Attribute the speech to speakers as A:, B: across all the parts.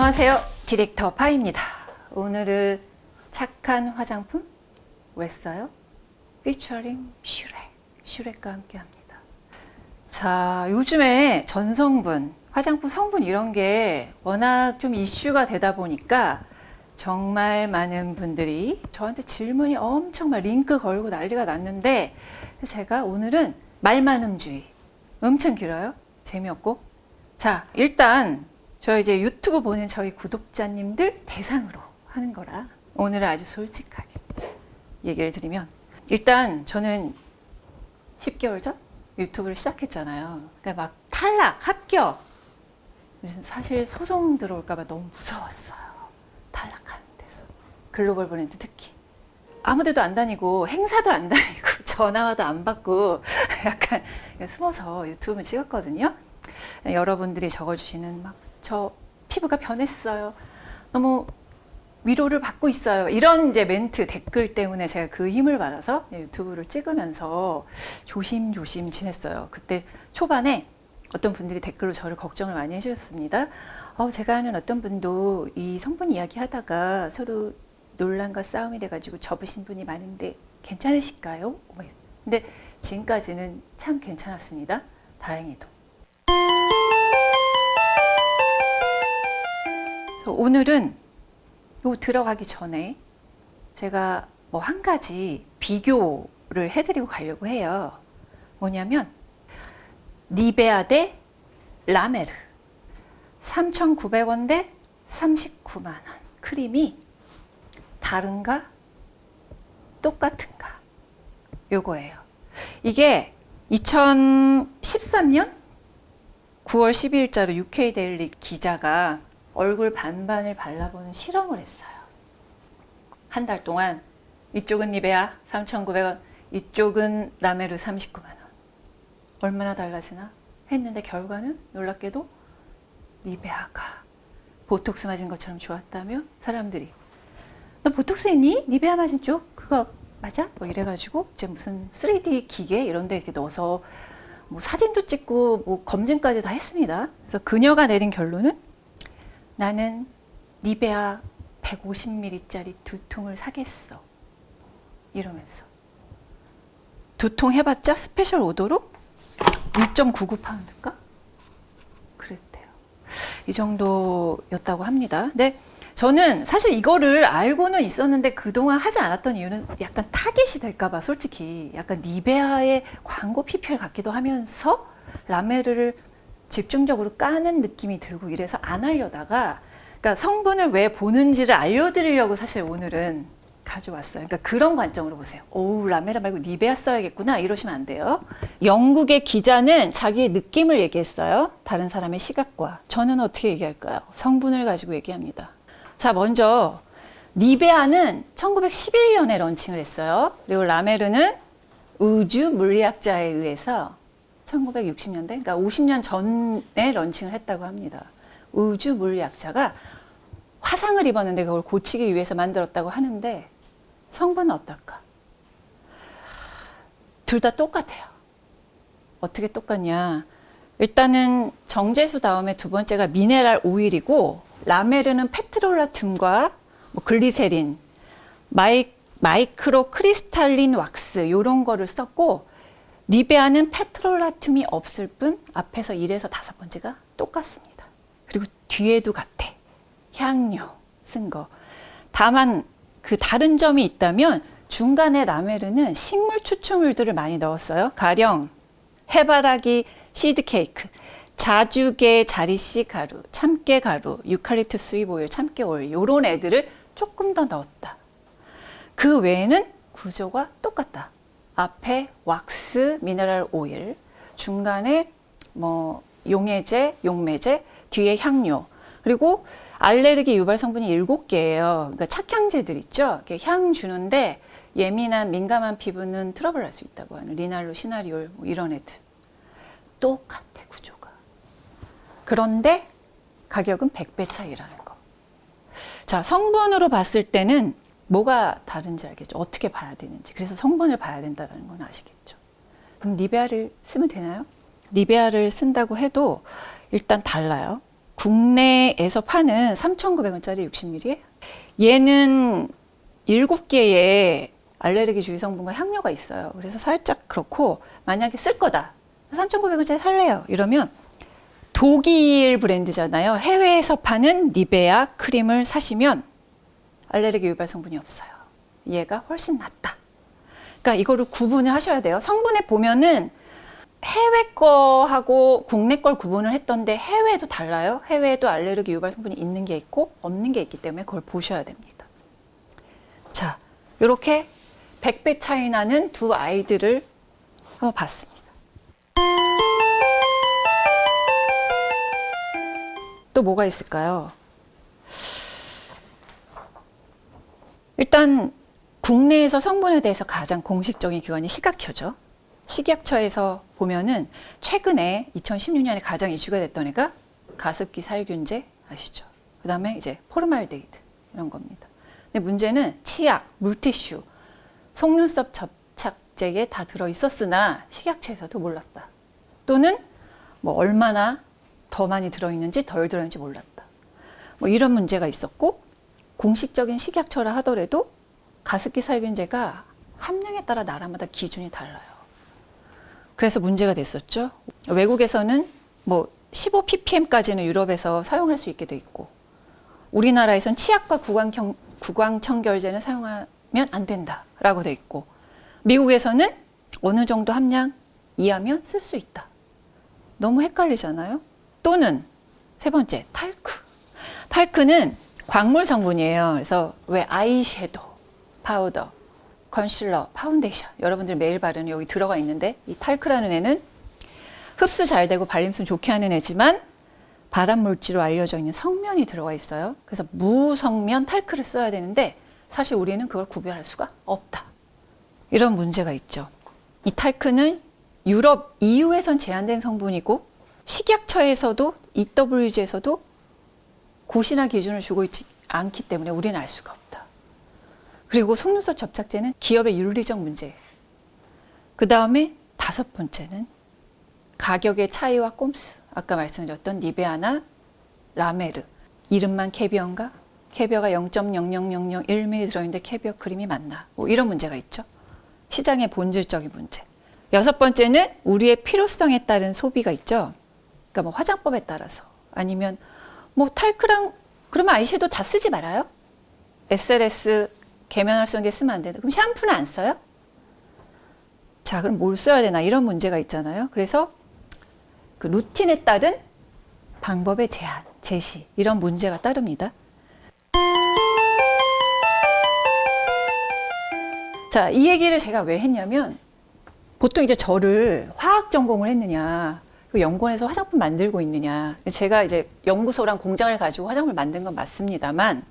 A: 안녕하세요. 디렉터 파입니다. 오늘은 착한 화장품 왜 써요? 피처링 슈렉과 함께 합니다. 자, 요즘에 전성분, 화장품 성분 이런 게 워낙 좀 이슈가 되다 보니까 정말 많은 분들이 저한테 질문이 엄청 막 링크 걸고 난리가 났는데, 제가 오늘은 말만음주의. 엄청 길어요. 재미없고. 자, 일단 저 이제 유튜브 보는 저희 구독자님들 대상으로 하는 거라 오늘은 아주 솔직하게 얘기를 드리면, 일단 저는 10개월 전 유튜브를 시작했잖아요. 그러니까 막 탈락, 합격. 사실 소송 들어올까봐 너무 무서웠어요. 탈락하는 데서. 글로벌 브랜드 특히. 아무 데도 안 다니고 행사도 안 다니고 전화와도 안 받고 약간 숨어서 유튜브를 찍었거든요. 여러분들이 적어주시는 막 저 피부가 변했어요. 너무 위로를 받고 있어요. 이런 이제 멘트, 댓글 때문에 제가 그 힘을 받아서 유튜브를 찍으면서 조심조심 지냈어요. 그때 초반에 어떤 분들이 댓글로 저를 걱정을 많이 해주셨습니다. 제가 아는 어떤 분도 이 성분 이야기 하다가 서로 논란과 싸움이 돼가지고 접으신 분이 많은데 괜찮으실까요? 근데 지금까지는 참 괜찮았습니다. 다행히도. 그래서 오늘은 요 들어가기 전에 제가 뭐 한 가지 비교를 해드리고 가려고 해요. 뭐냐면 니베아 대 라메르 3,900원 대 39만 원. 크림이 다른가 똑같은가 요거예요. 이게 2013년 9월 12일자로 UK 데일리 기자가 얼굴 반반을 발라보는 실험을 했어요. 한 달 동안 이쪽은 니베아 3,900원, 이쪽은 라메르 39만 원. 얼마나 달라지나 했는데 결과는 놀랍게도 니베아가 보톡스 맞은 것처럼 좋았다며 사람들이, 너 보톡스 했니? 니베아 맞은 쪽? 그거 맞아? 뭐 이래가지고 이제 무슨 3D 기계 이런 데 이렇게 넣어서 뭐 사진도 찍고 뭐 검증까지 다 했습니다. 그래서 그녀가 내린 결론은 나는 니베아 150ml짜리 2통을 사겠어. 이러면서 2통 해봤자 스페셜 오더로 1.99파운드인가? 그랬대요. 이 정도였다고 합니다. 근데 저는 사실 이거를 알고는 있었는데 그동안 하지 않았던 이유는 약간 타겟이 될까봐, 솔직히 약간 니베아의 광고 PPL 같기도 하면서 라메르를 집중적으로 까는 느낌이 들고 이래서 안 하려다가, 그러니까 성분을 왜 보는지를 알려드리려고 사실 오늘은 가져왔어요. 그러니까 그런 관점으로 보세요. 오, 라메르 말고 니베아 써야겠구나 이러시면 안 돼요. 영국의 기자는 자기의 느낌을 얘기했어요. 다른 사람의 시각과. 저는 어떻게 얘기할까요? 성분을 가지고 얘기합니다. 자, 먼저 니베아는 1911년에 런칭을 했어요. 그리고 라메르는 우주 물리학자에 의해서 1960년대, 그러니까 50년 전에 런칭을 했다고 합니다. 우주 물리학자가 화상을 입었는데 그걸 고치기 위해서 만들었다고 하는데, 성분은 어떨까? 둘 다 똑같아요. 어떻게 똑같냐? 일단은 정제수 다음에 두 번째가 미네랄 오일이고, 라메르는 페트롤라툼과 뭐 글리세린, 마이크로 크리스탈린 왁스 이런 거를 썼고, 니베아는 페트롤라툼이 없을 뿐 앞에서 1에서 5번째가 똑같습니다. 그리고 뒤에도 같아. 향료 쓴 거. 다만 그 다른 점이 있다면 중간에 라메르는 식물 추출물들을 많이 넣었어요. 가령 해바라기 시드케이크, 자주게 자리씨 가루, 참깨 가루, 유칼립투 수잎 오일, 참깨 오일 이런 애들을 조금 더 넣었다. 그 외에는 구조가 똑같다. 앞에 왁스, 미네랄 오일, 중간에 뭐 용해제, 용매제, 뒤에 향료, 그리고 알레르기 유발 성분이 7개예요. 그러니까 착향제들 있죠. 향 주는데 예민한 민감한 피부는 트러블 날 수 있다고 하는 리날로, 시나리올 뭐 이런 애들. 똑같아, 구조가. 그런데 가격은 100배 차이라는 거. 자, 성분으로 봤을 때는 뭐가 다른지 알겠죠? 어떻게 봐야 되는지. 그래서 성분을 봐야 된다는 건 아시겠죠? 그럼 니베아를 쓰면 되나요? 니베아를 쓴다고 해도 일단 달라요. 국내에서 파는 3,900원짜리 60ml. 얘는 7개의 알레르기 주의 성분과 향료가 있어요. 그래서 살짝 그렇고, 만약에 쓸 거다. 3,900원짜리 살래요. 이러면 독일 브랜드잖아요. 해외에서 파는 니베아 크림을 사시면 알레르기 유발 성분이 없어요. 얘가 훨씬 낫다. 그러니까 이거를 구분을 하셔야 돼요. 성분에 보면은 해외 거하고 국내 걸 구분을 했던데 해외도 달라요. 해외에도 알레르기 유발 성분이 있는 게 있고 없는 게 있기 때문에 그걸 보셔야 됩니다. 자, 이렇게 100배 차이 나는 두 아이들을 한번 봤습니다. 또 뭐가 있을까요? 일단 국내에서 성분에 대해서 가장 공식적인 기관이 식약처죠. 식약처에서 보면은 최근에 2016년에 가장 이슈가 됐던 애가 가습기 살균제 아시죠? 그 다음에 이제 포르말데히드 이런 겁니다. 근데 문제는 치약, 물티슈, 속눈썹 접착제에 다 들어있었으나 식약처에서도 몰랐다. 또는 뭐 얼마나 더 많이 들어있는지 덜 들어있는지 몰랐다. 뭐 이런 문제가 있었고 공식적인 식약처라 하더라도 가습기 살균제가 함량에 따라 나라마다 기준이 달라요. 그래서 문제가 됐었죠. 외국에서는 뭐 15ppm까지는 유럽에서 사용할 수 있게 돼 있고 우리나라에선 치약과 구강청결제는 사용하면 안 된다라고 돼 있고 미국에서는 어느 정도 함량 이하면 쓸 수 있다. 너무 헷갈리잖아요. 또는 세 번째, 탈크. 탈크는 광물 성분이에요. 그래서 왜 아이섀도우, 파우더, 컨실러, 파운데이션 여러분들 매일 바르는 여기 들어가 있는데 이 탈크라는 애는 흡수 잘 되고 발림성 좋게 하는 애지만 발암물질로 알려져 있는 성면이 들어가 있어요. 그래서 무성면 탈크를 써야 되는데 사실 우리는 그걸 구별할 수가 없다. 이런 문제가 있죠. 이 탈크는 유럽, EU에선 제한된 성분이고 식약처에서도 EWG에서도 고시나 기준을 주고 있지 않기 때문에 우리는 알 수가 없다. 그리고 속눈썹 접착제는 기업의 윤리적 문제. 그 다음에 5번째는 가격의 차이와 꼼수. 아까 말씀드렸던 니베아나 라메르. 이름만 캐비어인가? 캐비어가 0.00001ml 들어있는데 캐비어 크림이 맞나? 뭐 이런 문제가 있죠. 시장의 본질적인 문제. 6번째는 우리의 필요성에 따른 소비가 있죠. 그러니까 뭐 화장법에 따라서 아니면 뭐 탈크랑 그러면 아이섀도우 다 쓰지 말아요. SLS 계면활성제 쓰면 안 되나? 그럼 샴푸는 안 써요? 자, 그럼 뭘 써야 되나? 이런 문제가 있잖아요. 그래서 그 루틴에 따른 방법의 제한, 제시 이런 문제가 따릅니다. 자, 이 얘기를 제가 왜 했냐면 보통 이제 저를 화학 전공을 했느냐 연구원에서 화장품 만들고 있느냐 제가 이제 연구소랑 공장을 가지고 화장품을 만든 건 맞습니다만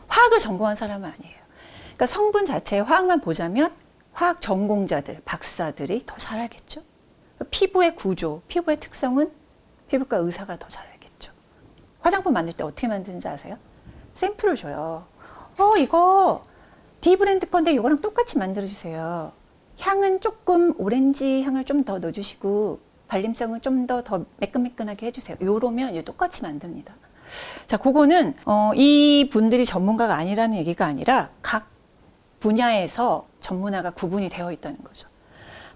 A: 화학을 전공한 사람은 아니에요. 그러니까 성분 자체의 화학만 보자면 화학 전공자들, 박사들이 더 잘 알겠죠. 피부의 구조, 피부의 특성은 피부과 의사가 더 잘 알겠죠. 화장품 만들 때 어떻게 만드는지 아세요? 샘플을 줘요. 이거 D 브랜드 건데 이거랑 똑같이 만들어주세요. 향은 조금 오렌지 향을 좀 더 넣어주시고 발림성은 좀 더 매끈매끈하게 해주세요. 요러면 이제 똑같이 만듭니다. 자, 그거는 이 분들이 전문가가 아니라는 얘기가 아니라 각 분야에서 전문화가 구분이 되어 있다는 거죠.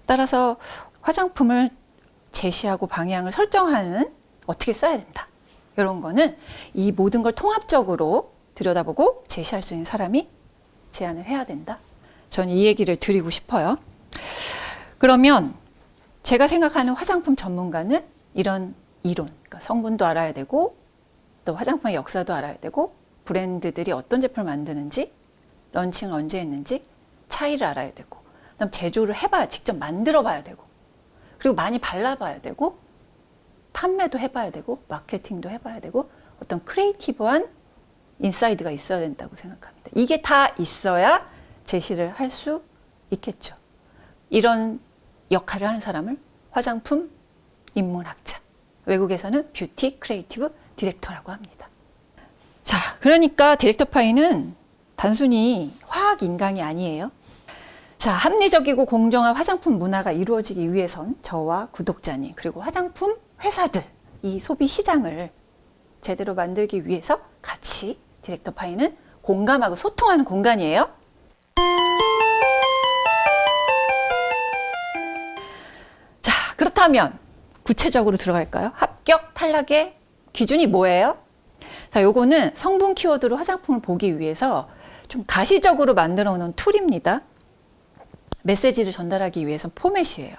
A: 따라서 화장품을 제시하고 방향을 설정하는 어떻게 써야 된다. 이런 거는 이 모든 걸 통합적으로 들여다보고 제시할 수 있는 사람이 제안을 해야 된다. 저는 이 얘기를 드리고 싶어요. 그러면 제가 생각하는 화장품 전문가는 이런 이론, 그러니까 성분도 알아야 되고 또 화장품의 역사도 알아야 되고 브랜드들이 어떤 제품을 만드는지 런칭을 언제 했는지 차이를 알아야 되고 그다음 제조를 해봐야 직접 만들어 봐야 되고 그리고 많이 발라봐야 되고 판매도 해봐야 되고 마케팅도 해봐야 되고 어떤 크리에이티브한 인사이드가 있어야 된다고 생각합니다. 이게 다 있어야 제시를 할 수 있겠죠. 이런 역할을 하는 사람을 화장품 인문학자, 외국에서는 뷰티 크리에이티브 디렉터라고 합니다. 자, 그러니까 디렉터 파이는 단순히 화학 인강이 아니에요. 자, 합리적이고 공정한 화장품 문화가 이루어지기 위해선 저와 구독자님 그리고 화장품 회사들 이 소비 시장을 제대로 만들기 위해서 같이 디렉터 파이는 공감하고 소통하는 공간이에요. 자, 그렇다면 구체적으로 들어갈까요? 합격, 탈락의 기준이 뭐예요? 자, 요거는 성분 키워드로 화장품을 보기 위해서 좀 가시적으로 만들어 놓은 툴입니다. 메시지를 전달하기 위해서 포맷이에요.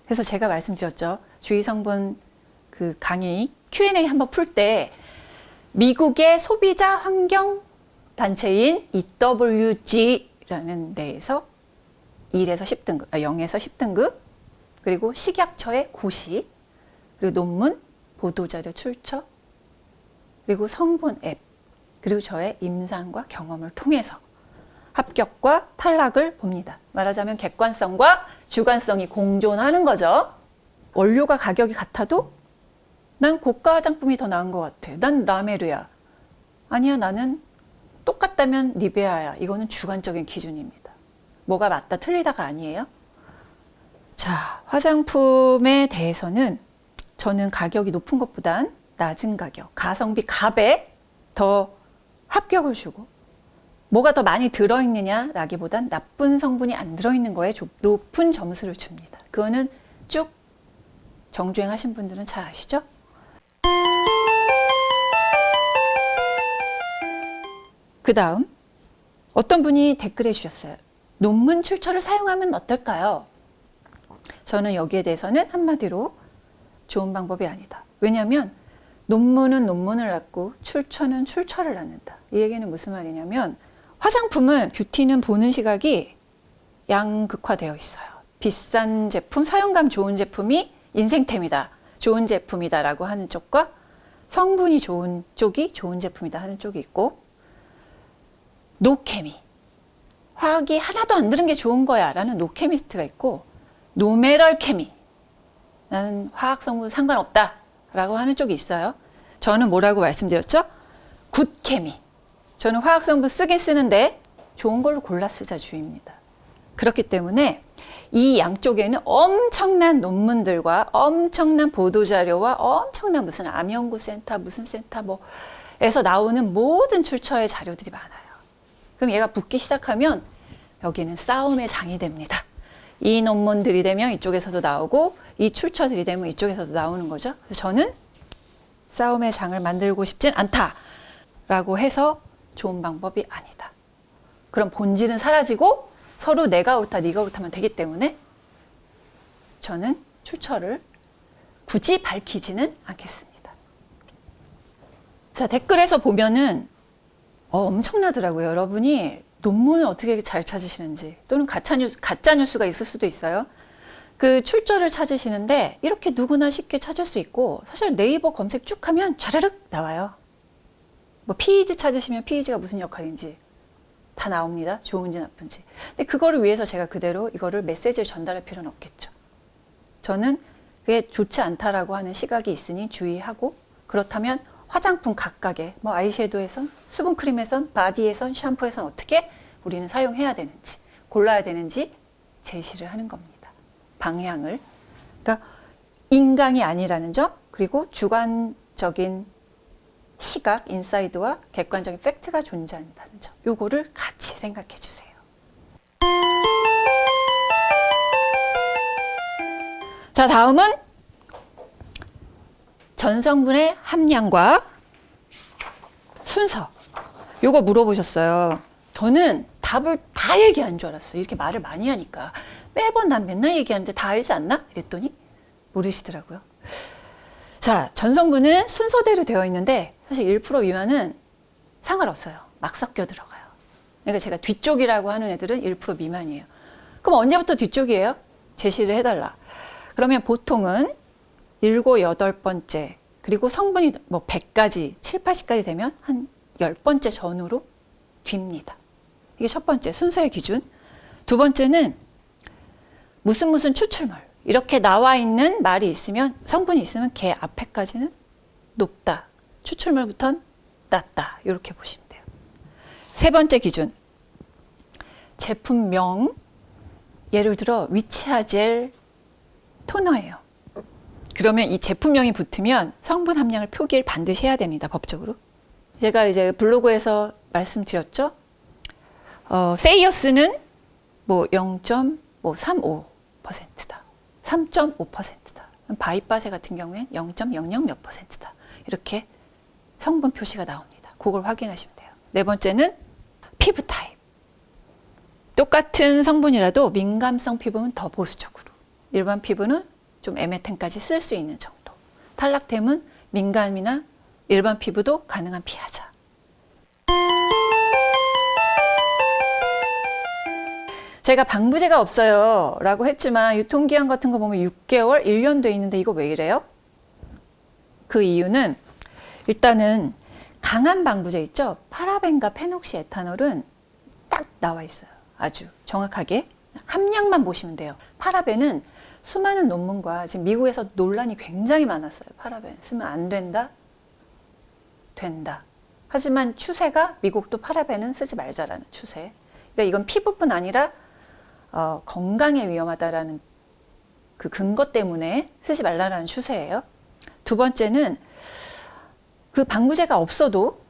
A: 그래서 제가 말씀드렸죠. 주의 성분 그 강의 Q&A 한번 풀 때 미국의 소비자 환경 단체인 EWG라는 데에서 1에서 10등급, 0에서 10등급, 그리고 식약처의 고시, 그리고 논문, 보도자료 출처, 그리고 성분 앱, 그리고 저의 임상과 경험을 통해서 합격과 탈락을 봅니다. 말하자면 객관성과 주관성이 공존하는 거죠. 원료가 가격이 같아도 난 고가 화장품이 더 나은 것 같아. 난 라메르야. 아니야, 나는 똑같다면 니베아야. 이거는 주관적인 기준입니다. 뭐가 맞다 틀리다가 아니에요. 자, 화장품에 대해서는 저는 가격이 높은 것보단 낮은 가격, 가성비 값에 더 합격을 주고, 뭐가 더 많이 들어있느냐라기보단 나쁜 성분이 안 들어있는 거에 높은 점수를 줍니다. 그거는 쭉 정주행 하신 분들은 잘 아시죠? 그 다음 어떤 분이 댓글해 주셨어요. 논문 출처를 사용하면 어떨까요? 저는 여기에 대해서는 한마디로 좋은 방법이 아니다. 왜냐하면 논문은 논문을 낳고 출처는 출처를 낳는다. 이 얘기는 무슨 말이냐면 화장품은 뷰티는 보는 시각이 양극화되어 있어요. 비싼 제품, 사용감 좋은 제품이 인생템이다. 좋은 제품이다 라고 하는 쪽과 성분이 좋은 쪽이 좋은 제품이다 하는 쪽이 있고, 노케미, 화학이 하나도 안 들은 게 좋은 거야 라는 노케미스트가 있고, 노메럴 케미, 나는 화학 성분 상관없다 라고 하는 쪽이 있어요. 저는 뭐라고 말씀드렸죠? 굿케미, 저는 화학 성분 쓰긴 쓰는데 좋은 걸로 골라 쓰자 주의입니다. 그렇기 때문에 이 양쪽에는 엄청난 논문들과 엄청난 보도자료와 엄청난 무슨 암연구센터 무슨 센터 뭐에서 나오는 모든 출처의 자료들이 많아요. 그럼 얘가 붙기 시작하면 여기는 싸움의 장이 됩니다. 이 논문들이 되면 이쪽에서도 나오고 이 출처들이 되면 이쪽에서도 나오는 거죠. 그래서 저는 싸움의 장을 만들고 싶진 않다라고 해서 좋은 방법이 아니다. 그럼 본질은 사라지고 서로 내가 옳다 네가 옳다면 되기 때문에 저는 출처를 굳이 밝히지는 않겠습니다. 자, 댓글에서 보면은 엄청나더라고요. 여러분이 논문을 어떻게 잘 찾으시는지, 또는 가짜 뉴스가 있을 수도 있어요. 그 출처를 찾으시는데 이렇게 누구나 쉽게 찾을 수 있고, 사실 네이버 검색 쭉 하면 좌르륵 나와요. 뭐 피이지 찾으시면 피이지가 무슨 역할인지 다 나옵니다. 좋은지 나쁜지. 근데 그거를 위해서 제가 그대로 이거를 메시지를 전달할 필요는 없겠죠. 저는 그게 좋지 않다라고 하는 시각이 있으니 주의하고, 그렇다면 화장품 각각의 뭐 아이섀도우에선, 수분크림에선, 바디에선, 샴푸에선 어떻게 우리는 사용해야 되는지, 골라야 되는지 제시를 하는 겁니다. 방향을. 그러니까 인강이 아니라는 점, 그리고 주관적인 시각, 인사이드와 객관적인 팩트가 존재한다는 점. 요거를 같이 생각해 주세요. 자, 다음은 전성분의 함량과 순서. 요거 물어보셨어요. 저는 답을 다 얘기한 줄 알았어요. 이렇게 말을 많이 하니까. 매번 난 맨날 얘기하는데 다 알지 않나? 이랬더니 모르시더라고요. 자, 전성분은 순서대로 되어 있는데 사실 1% 미만은 상관없어요. 막 섞여 들어가요. 그러니까 제가 뒤쪽이라고 하는 애들은 1% 미만이에요. 그럼 언제부터 뒤쪽이에요? 제시를 해달라. 그러면 보통은 7, 8번째, 그리고 성분이 뭐 100까지, 7, 80까지 되면 한 10번째 전후로 뒤입니다. 이게 첫 번째 순서의 기준. 두 번째는 무슨 추출물, 이렇게 나와 있는 말이 있으면, 성분이 있으면 걔 앞에까지는 높다. 추출물부터는 낮다. 이렇게 보시면 돼요. 세 번째 기준. 제품명. 예를 들어 위치아젤 토너예요. 그러면 이 제품명이 붙으면 성분 함량을 표기를 반드시 해야 됩니다. 법적으로. 제가 이제 블로그에서 말씀드렸죠. 세이어스는 뭐 0.35%다. 3.5%다. 바이바세 같은 경우엔 0.00 몇 %다. 이렇게 성분 표시가 나옵니다. 그걸 확인하시면 돼요. 네 번째는 피부 타입. 똑같은 성분이라도 민감성 피부는 더 보수적으로. 일반 피부는 좀 에메텐까지 쓸 수 있는 정도. 탈락템은 민감이나 일반 피부도 가능한 피하자. 제가 방부제가 없어요 라고 했지만 유통기한 같은 거 보면 6개월, 1년 돼 있는데 이거 왜 이래요? 그 이유는 일단은 강한 방부제 있죠? 파라벤과 페녹시에탄올은 딱 나와 있어요. 아주 정확하게. 함량만 보시면 돼요. 파라벤은 수많은 논문과 지금 미국에서 논란이 굉장히 많았어요. 파라벤 쓰면 안 된다? 된다. 하지만 추세가 미국도 파라벤은 쓰지 말자라는 추세. 그러니까 이건 피부뿐 아니라 건강에 위험하다라는 그 근거 때문에 쓰지 말라라는 추세예요. 두 번째는 그 방부제가 없어도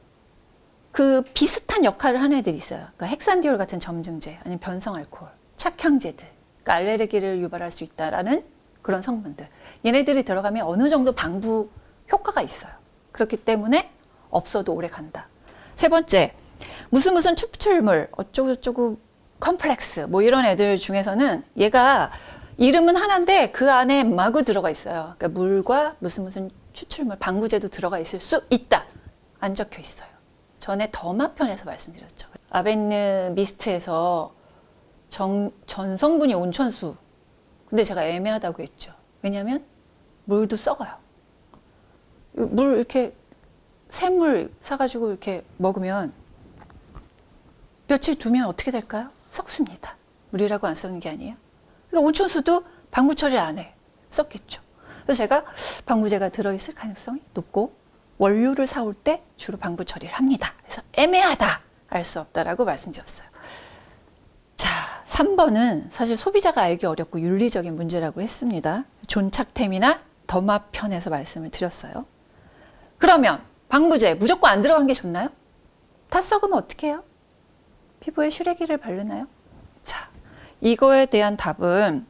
A: 그 비슷한 역할을 하는 애들이 있어요. 그러니까 헥산디올 같은 점증제, 아니면 변성 알코올, 착향제들, 그러니까 알레르기를 유발할 수 있다라는 그런 성분들. 얘네들이 들어가면 어느 정도 방부 효과가 있어요. 그렇기 때문에 없어도 오래 간다. 세 번째, 무슨 추출물, 어쩌고저쩌고 컴플렉스, 뭐 이런 애들 중에서는 얘가 이름은 하나인데 그 안에 마구 들어가 있어요. 그러니까 물과 무슨 추출물, 방부제도 들어가 있을 수 있다. 안 적혀 있어요. 전에 더마 편에서 말씀드렸죠. 아벤느 미스트에서 전 성분이 온천수. 근데 제가 애매하다고 했죠. 왜냐하면 물도 썩어요. 물 이렇게 새물 사가지고 이렇게 먹으면 며칠 두면 어떻게 될까요? 썩습니다. 물이라고 안 썩는 게 아니에요. 그러니까 온천수도 방부 처리를 안 해. 썩겠죠. 그래서 제가 방부제가 들어있을 가능성이 높고 원료를 사올 때 주로 방부 처리를 합니다. 그래서 애매하다, 알 수 없다라고 말씀드렸어요. 자, 3번은 사실 소비자가 알기 어렵고 윤리적인 문제라고 했습니다. 존착템이나 더마 편에서 말씀을 드렸어요. 그러면 방부제 무조건 안 들어간 게 좋나요? 다 썩으면 어떻게 해요? 피부에 슈레기를 바르나요? 자, 이거에 대한 답은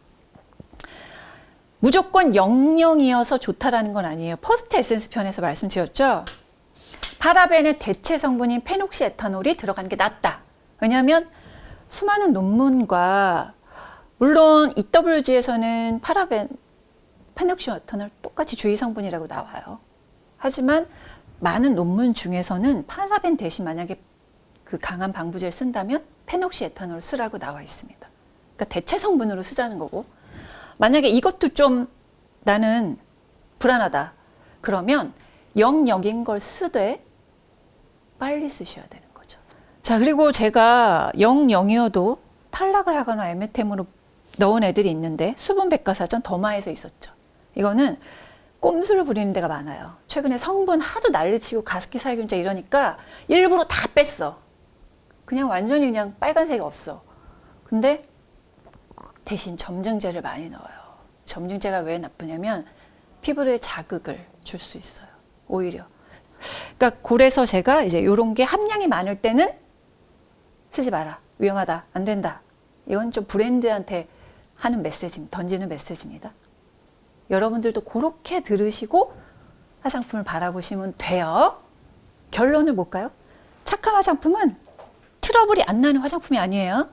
A: 무조건 00이어서 좋다라는 건 아니에요. 퍼스트 에센스 편에서 말씀드렸죠. 파라벤의 대체 성분인 페녹시에탄올이 들어가는 게 낫다. 왜냐하면 수많은 논문과 물론 EWG에서는 파라벤, 페녹시에탄올 똑같이 주의 성분이라고 나와요. 하지만 많은 논문 중에서는 파라벤 대신 만약에 그 강한 방부제를 쓴다면 페녹시에탄올을 쓰라고 나와 있습니다. 그러니까 대체 성분으로 쓰자는 거고, 만약에 이것도 좀 나는 불안하다. 그러면 00인 걸 쓰되 빨리 쓰셔야 되는 거죠. 자, 그리고 제가 00이어도 탈락을 하거나 에메템으로 넣은 애들이 있는데 수분백과사전 더마에서 있었죠. 이거는 꼼수를 부리는 데가 많아요. 최근에 성분 하도 난리치고 가습기 살균제 이러니까 일부러 다 뺐어. 그냥 완전히 그냥 빨간색이 없어. 근데 대신 점증제를 많이 넣어요. 점증제가 왜 나쁘냐면 피부에 자극을 줄 수 있어요. 오히려. 그러니까 그래서 제가 이제 이런 게 함량이 많을 때는 쓰지 마라. 위험하다. 안 된다. 이건 좀 브랜드한테 하는 메시지, 던지는 메시지입니다. 여러분들도 그렇게 들으시고 화장품을 바라보시면 돼요. 결론을 볼까요? 착한 화장품은 트러블이 안 나는 화장품이 아니에요.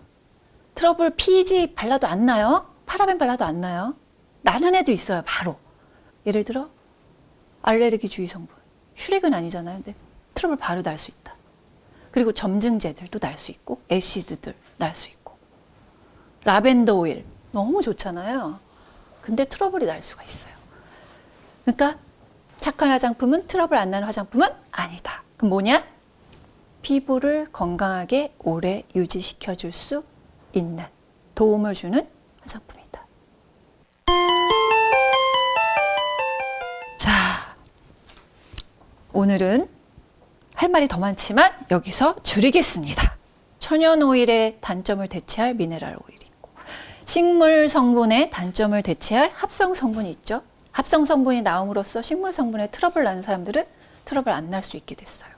A: 트러블 PG 발라도 안 나요. 파라벤 발라도 안 나요. 나는 애도 있어요. 바로. 예를 들어 알레르기 주의 성분. 슈렉은 아니잖아요. 근데 트러블 바로 날 수 있다. 그리고 점증제들도 날 수 있고 애시드들 날 수 있고 라벤더 오일 너무 좋잖아요. 근데 트러블이 날 수가 있어요. 그러니까 착한 화장품은 트러블 안 나는 화장품은 아니다. 그럼 뭐냐? 피부를 건강하게 오래 유지시켜줄 수 있는, 도움을 주는 화장품이다. 자, 오늘은 할 말이 더 많지만 여기서 줄이겠습니다. 천연 오일의 단점을 대체할 미네랄 오일이 있고, 식물 성분의 단점을 대체할 합성 성분이 있죠. 합성 성분이 나옴으로써 식물 성분에 트러블 나는 사람들은 트러블 안 날 수 있게 됐어요.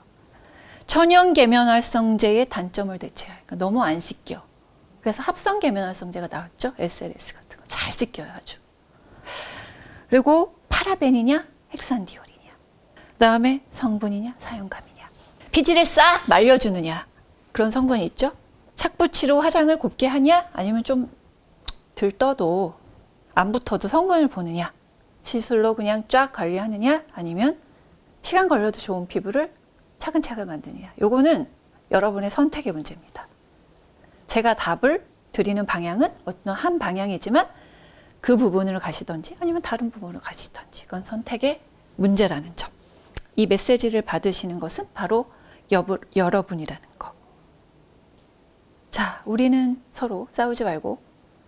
A: 천연 계면활성제의 단점을 대체할. 그러니까 너무 안 씻겨. 그래서 합성 계면활성제가 나왔죠. SLS 같은 거. 잘 씻겨요, 아주. 그리고 파라벤이냐, 헥산디올이냐. 그다음에 성분이냐, 사용감이냐. 피지를 싹 말려주느냐. 그런 성분이 있죠. 착붙이로 화장을 곱게 하냐, 아니면 좀 들떠도 안 붙어도 성분을 보느냐. 시술로 그냥 쫙 관리하느냐, 아니면 시간 걸려도 좋은 피부를 차근차근 만드느냐. 요거는 여러분의 선택의 문제입니다. 제가 답을 드리는 방향은 어떤 한 방향이지만 그 부분을 가시던지 아니면 다른 부분을 가시던지 그건 선택의 문제라는 점. 이 메시지를 받으시는 것은 바로 여러분이라는 거. 자, 우리는 서로 싸우지 말고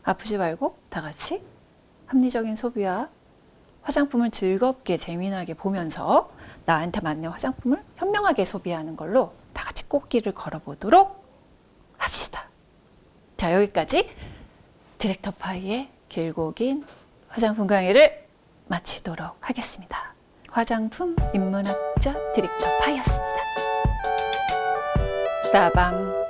A: 아프지 말고 다 같이 합리적인 소비와 화장품을 즐겁게 재미나게 보면서 나한테 맞는 화장품을 현명하게 소비하는 걸로 다 같이 꽃길을 걸어보도록 합시다. 자, 여기까지 디렉터 파이의 길고 긴 화장품 강의를 마치도록 하겠습니다. 화장품 입문학자 디렉터 파이였습니다. 빠밤.